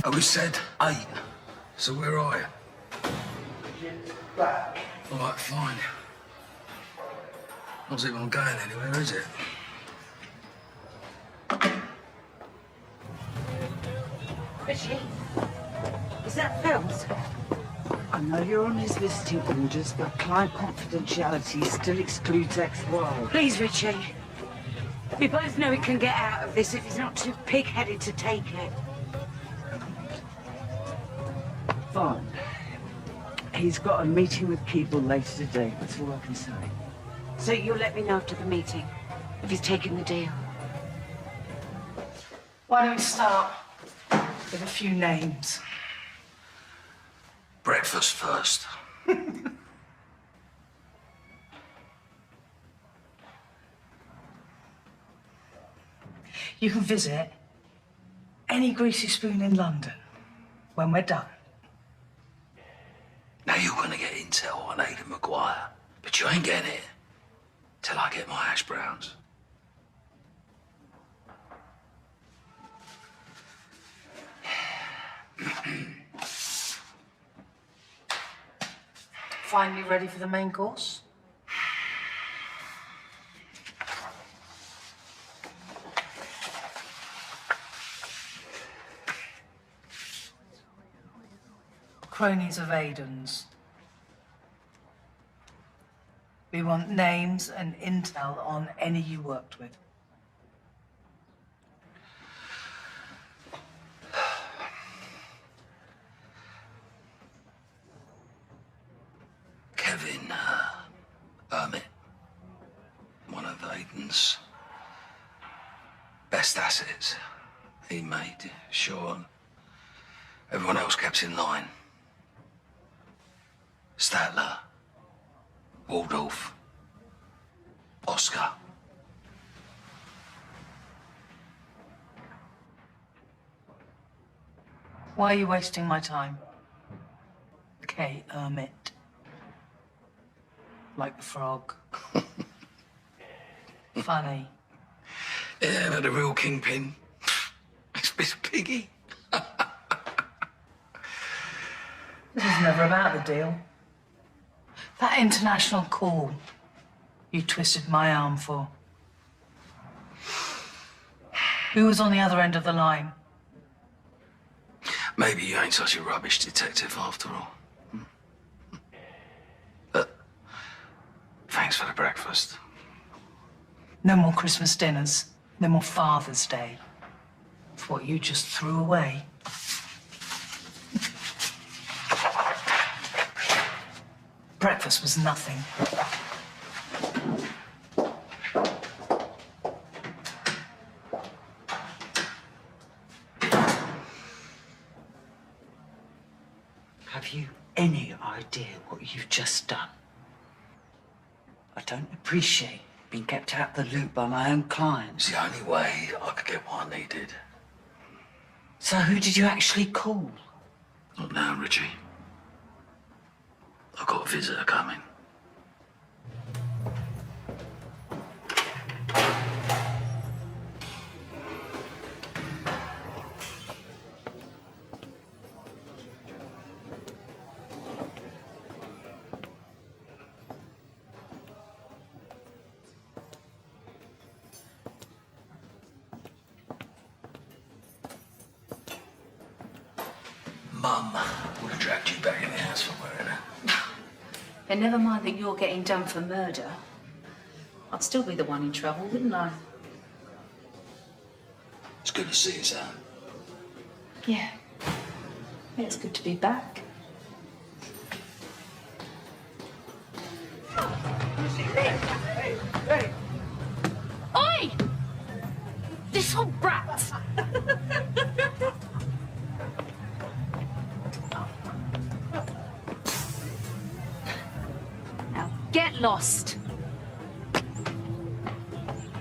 Oh, we said 8. So where are you? Back. All right, fine. Not as if I'm going anywhere, is it? Richie, is that Phil's? I know you're on his visiting orders, but client confidentiality still excludes XY. Please, Richie. We both know he can get out of this if he's not too pig-headed to take it. Fine. He's got a meeting with people later today. That's all I can say. So you'll let me know after the meeting if he's taking the deal? Why don't we start with a few names? Breakfast first. You can visit any greasy spoon in London when we're done. Now you're gonna get intel on Aidan Maguire, but you ain't getting it till I get my hash browns. Finally ready for the main course? Cronies of Aidan's. We want names and intel on any you worked with. Kevin, Hermit. One of Aidan's best assets. He made sure everyone else kept in line. Statler, Waldorf, Oscar. Why are you wasting my time? K. Hermit. Like the frog. Funny. Yeah, but the real kingpin, it's Miss Piggy. This is never about the deal. That international call you twisted my arm for. Who was on the other end of the line? Maybe you ain't such a rubbish detective after all. But thanks for the breakfast. No more Christmas dinners. No more Father's Day. For what you just threw away. Breakfast was nothing. Have you any idea what you've just done? I don't appreciate being kept out of the loop by my own clients. It's the only way I could get what I needed. So who did you actually call? Not now, Richie. I've got a visitor coming. Mum would have dragged you back in the house for wearing it. And never mind that you're getting done for murder. I'd still be the one in trouble, wouldn't I? It's good to see you, Sam. Yeah. Yeah, it's good to be back. Oi! This old brat! Now, get lost.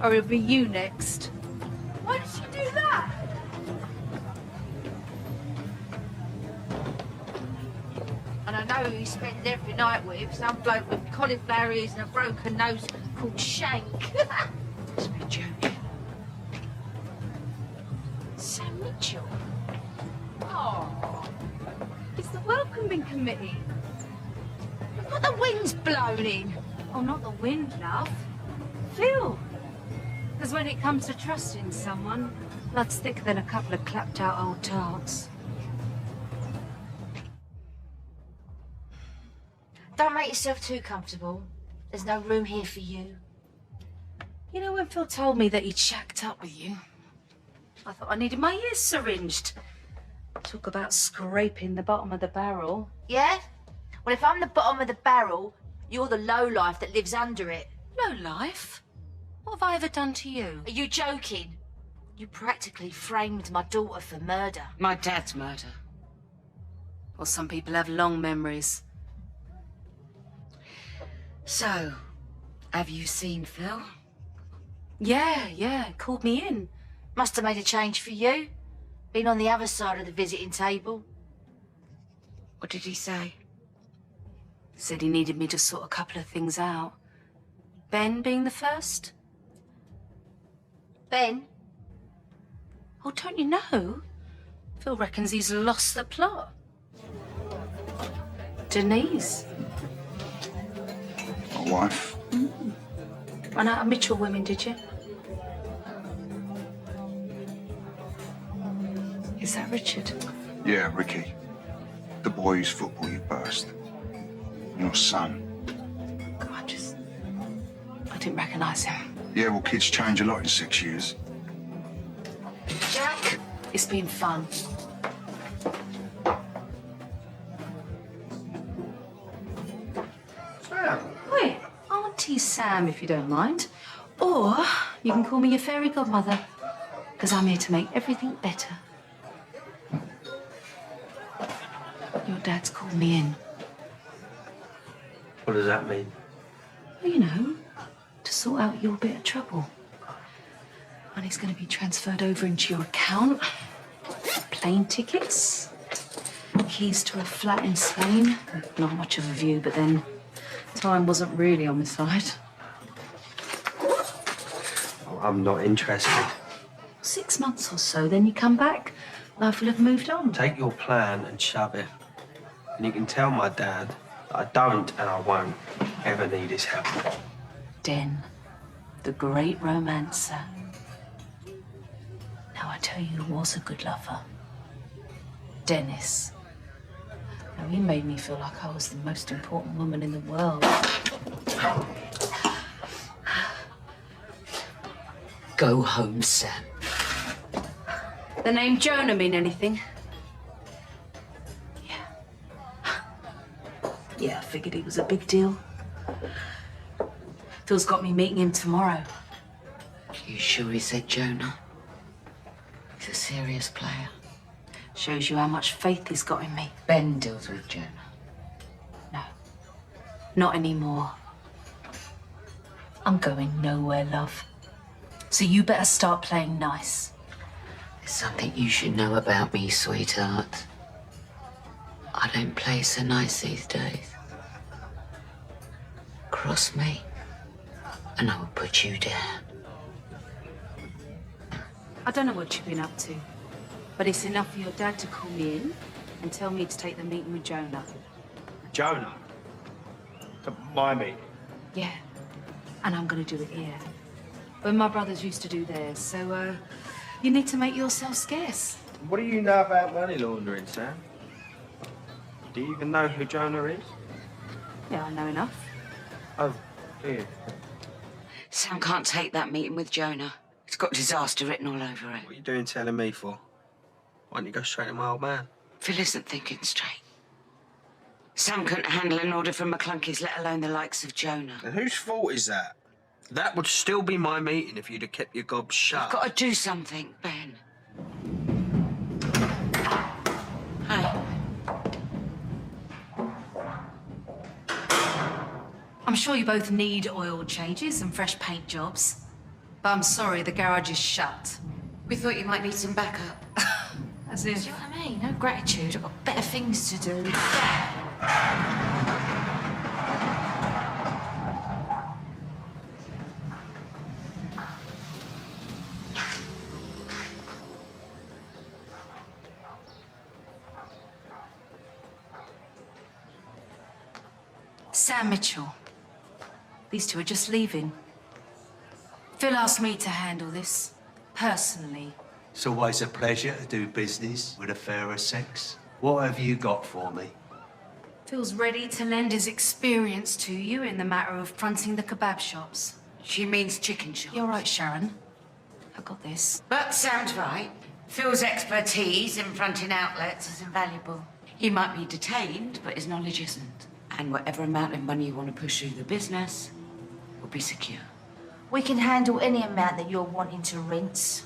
Or it'll be you next. Why did she do that? And I know who he spends every night with, some bloke with cauliflower ears and a broken nose called Shank. It's me joking. Sam Mitchell. Oh, it's the welcoming committee. What the wind's blown in? Oh, not the wind, love. Phil. Because when it comes to trusting someone, blood's thicker than a couple of clapped-out old tarts. Don't make yourself too comfortable. There's no room here for you. You know, when Phil told me that he'd shacked up with you, I thought I needed my ears syringed. Talk about scraping the bottom of the barrel. Yeah? Well, if I'm the bottom of the barrel, you're the lowlife that lives under it. Lowlife? What have I ever done to you? Are you joking? You practically framed my daughter for murder. My dad's murder. Well, some people have long memories. So, have you seen Phil? Yeah, called me in. Must have made a change for you. Been on the other side of the visiting table. What did he say? Said he needed me to sort a couple of things out. Ben being the first. Ben? Oh, don't you know? Phil reckons he's lost the plot. Denise. My wife. Run out of Mitchell women, did you? Is that Richard? Yeah, Ricky. The boy whose football you burst. Your son. God, I didn't recognise him. Yeah, well, kids change a lot in 6 years. Jack, it's been fun. Sam. Wait, Auntie Sam, if you don't mind. Or you can call me your fairy godmother, because I'm here to make everything better. Your dad's called me in. What does that mean? Well, you know, to sort out your bit of trouble. Money's going to be transferred over into your account. Plane tickets. Keys to a flat in Spain. Not much of a view, but then time wasn't really on my side. I'm not interested. 6 months or so, then you come back. Life will have moved on. Take your plan and shove it. And you can tell my dad that I don't and I won't ever need his help. Den, the great romancer. Now I tell you who was a good lover. Dennis. Now he made me feel like I was the most important woman in the world. Go home, Sam. The name Jonah mean anything? Yeah, I figured he was a big deal. Phil's got me meeting him tomorrow. You sure he said Jonah? He's a serious player. Shows you how much faith he's got in me. Ben deals with Jonah. No, not anymore. I'm going nowhere, love. So you better start playing nice. There's something you should know about me, sweetheart. I don't play so nice these days. Cross me, and I will put you down. I don't know what you've been up to, but it's enough for your dad to call me in and tell me to take the meeting with Jonah. Jonah? My meeting? Yeah, and I'm gonna do it here. When my brothers used to do theirs, so, you need to make yourself scarce. What do you know about money laundering, Sam? Do you even know who Jonah is? Yeah, I know enough. Oh, dear. Sam can't take that meeting with Jonah. It's got disaster written all over it. What are you doing telling me for? Why don't you go straight to my old man? Phil isn't thinking straight. Sam couldn't handle an order from McClunky's, let alone the likes of Jonah. And whose fault is that? That would still be my meeting if you'd have kept your gob shut. You've got to do something, Ben. Hey. I'm sure you both need oil changes and fresh paint jobs. But I'm sorry, the garage is shut. We thought you might need some backup. As if... See what I mean? No gratitude. I've got better things to do. Sam Mitchell. These two are just leaving. Phil asked me to handle this, personally. It's always a pleasure to do business with a fairer sex. What have you got for me? Phil's ready to lend his experience to you in the matter of fronting the kebab shops. She means chicken shops. You're right, Sharon. I've got this. But Sam's right. Phil's expertise in fronting outlets is invaluable. He might be detained, but his knowledge isn't. And whatever amount of money you want to push through the business will be secure. We can handle any amount that you're wanting to rinse.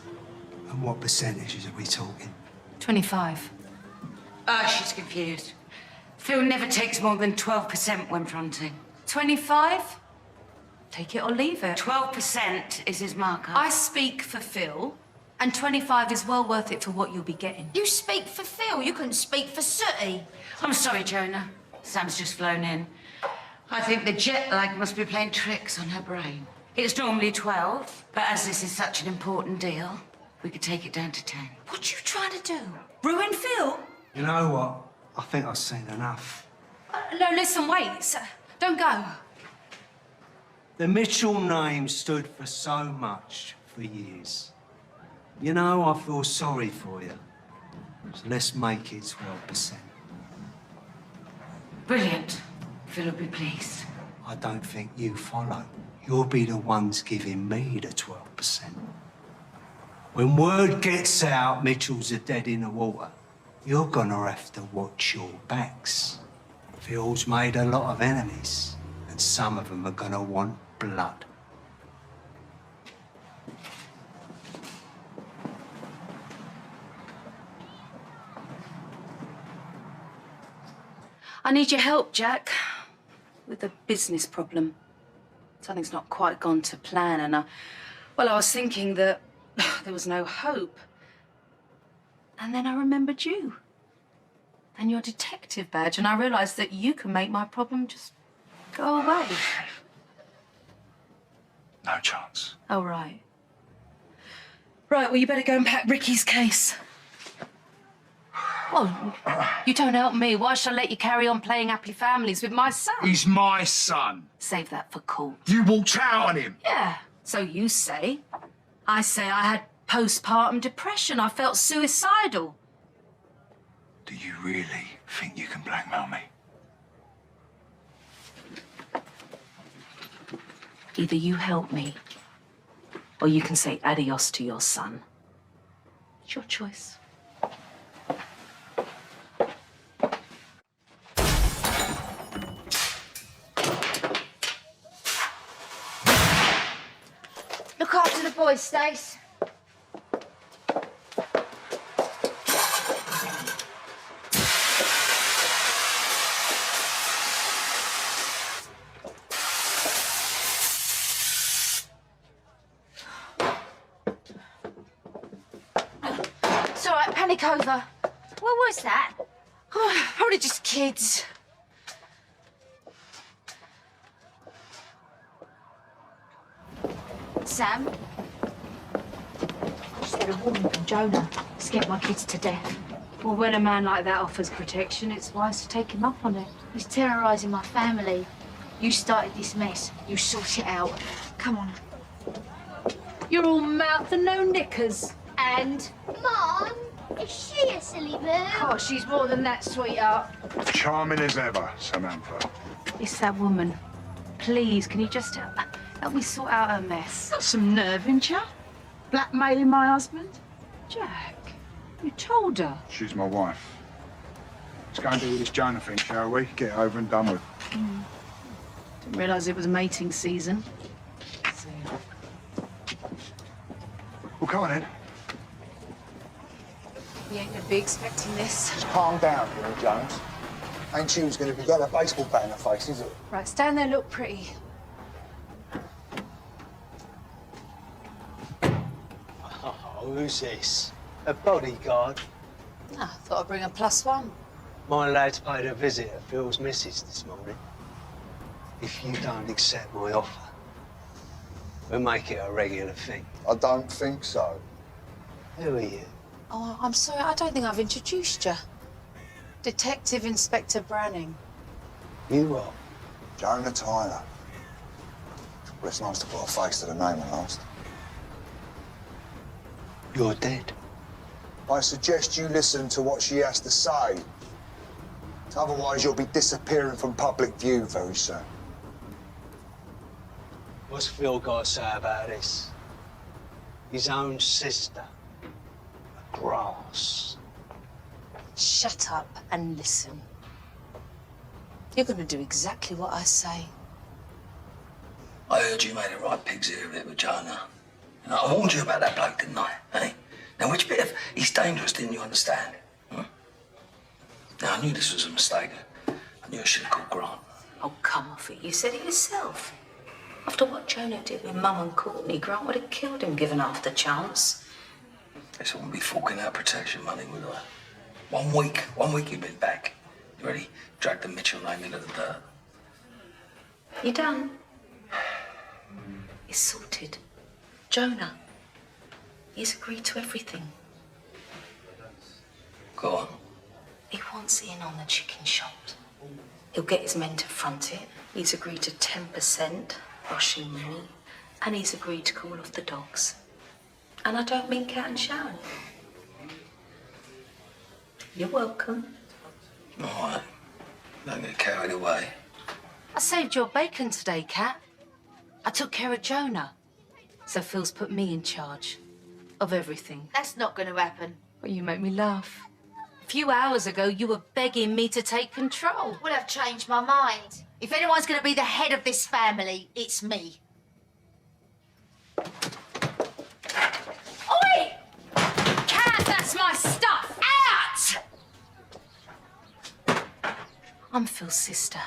And what percentages are we talking? 25. Ah, she's confused. Phil never takes more than 12% when fronting. 25? Take it or leave it. 12% is his markup. I speak for Phil, and 25 is well worth it for what you'll be getting. You speak for Phil, you couldn't speak for Sooty. I'm sorry, Jonah. Sam's just flown in. I think the jet lag must be playing tricks on her brain. It's normally 12, but as this is such an important deal, we could take it down to 10. What you trying to do? Ruin Phil? You know what? I think I've seen enough. No, listen, wait. Sir, don't go. The Mitchell name stood for so much for years. You know, I feel sorry for you. So let's make it 12%. Brilliant. Phil will be pleased. I don't think you follow. You'll be the ones giving me the 12%. When word gets out Mitchell's are dead in the water, you're gonna have to watch your backs. Phil's made a lot of enemies, and some of them are gonna want blood. I need your help, Jack, with a business problem. Something's not quite gone to plan, and I was thinking that there was no hope. And then I remembered you and your detective badge, and I realized that you can make my problem just go away. No chance. Oh, right. Right, well, you better go and pack Ricky's case. Well, you don't help me. Why should I let you carry on playing happy families with my son? He's my son. Save that for court. You walked out on him. Yeah, so you say. I say I had postpartum depression. I felt suicidal. Do you really think you can blackmail me? Either you help me, or you can say adios to your son. It's your choice. Look after the boys, Stace. It's all right, panic over. What was that? Oh, probably just kids. Sam? I just had a warning from Jonah. Scared my kids to death. Well, when a man like that offers protection, it's wise to take him up on it. He's terrorising my family. You started this mess. You sort it out. Come on. You're all mouth and no knickers. And? Mom, is she a silly boo? Oh, she's more than that, sweetheart. Charming as ever, Samantha. It's that woman. Please, can you just help me sort out her mess? Got some nerve, ain't you? Blackmailing my husband? Jack, you told her. She's my wife. Let's go and do this Jonah thing, shall we? Get it over and done with. Didn't realise it was mating season. Well, come on then. You ain't gonna be expecting this. Just calm down, you know, Jones. Ain't she who's gonna be got a baseball bat in her face, is it? Right, stand there, look pretty. Oh, who's this? A bodyguard? I thought I'd bring a +1. My lads paid a visit at Phil's missus this morning. If you don't accept my offer, we'll make it a regular thing. I don't think so. Who are you? Oh, I'm sorry, I don't think I've introduced you. Detective Inspector Branning. You what? Jonah Tyler. Well, it's nice to put a face to the name at last. You're dead. I suggest you listen to what she has to say. Otherwise, you'll be disappearing from public view very soon. What's Phil got to say about this? His own sister. A grass. Shut up and listen. You're going to do exactly what I say. I heard you made a right pig's ear of it with Jonah. And I warned you about that bloke, didn't I? Eh? Now, which bit of he's dangerous didn't you understand? Hmm? Now, I knew this was a mistake. I knew I should have called Grant. Oh, come off it. You said it yourself. After what Jonah did with Mum and Courtney, Grant would have killed him given half the chance. Guess I wouldn't be forking out protection money, would I? 1 week you've been back. You already dragged the Mitchell name into the dirt. You done? It's sorted. Jonah, he's agreed to everything. Go on. He wants in on the chicken shop. He'll get his men to front it. He's agreed to 10% washing money. And he's agreed to call off the dogs. And I don't mean cat and showering. You're welcome. All right. Don't get carried away. I saved your bacon today, Cat. I took care of Jonah. So Phil's put me in charge of everything. That's not going to happen. Well, you make me laugh. A few hours ago, you were begging me to take control. Well, I've changed my mind. If anyone's going to be the head of this family, it's me. Oi! Cat, that's my stuff! Out! I'm Phil's sister.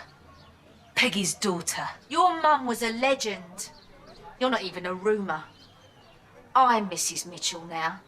Peggy's daughter. Your mum was a legend. You're not even a rumour. I'm Mrs. Mitchell now.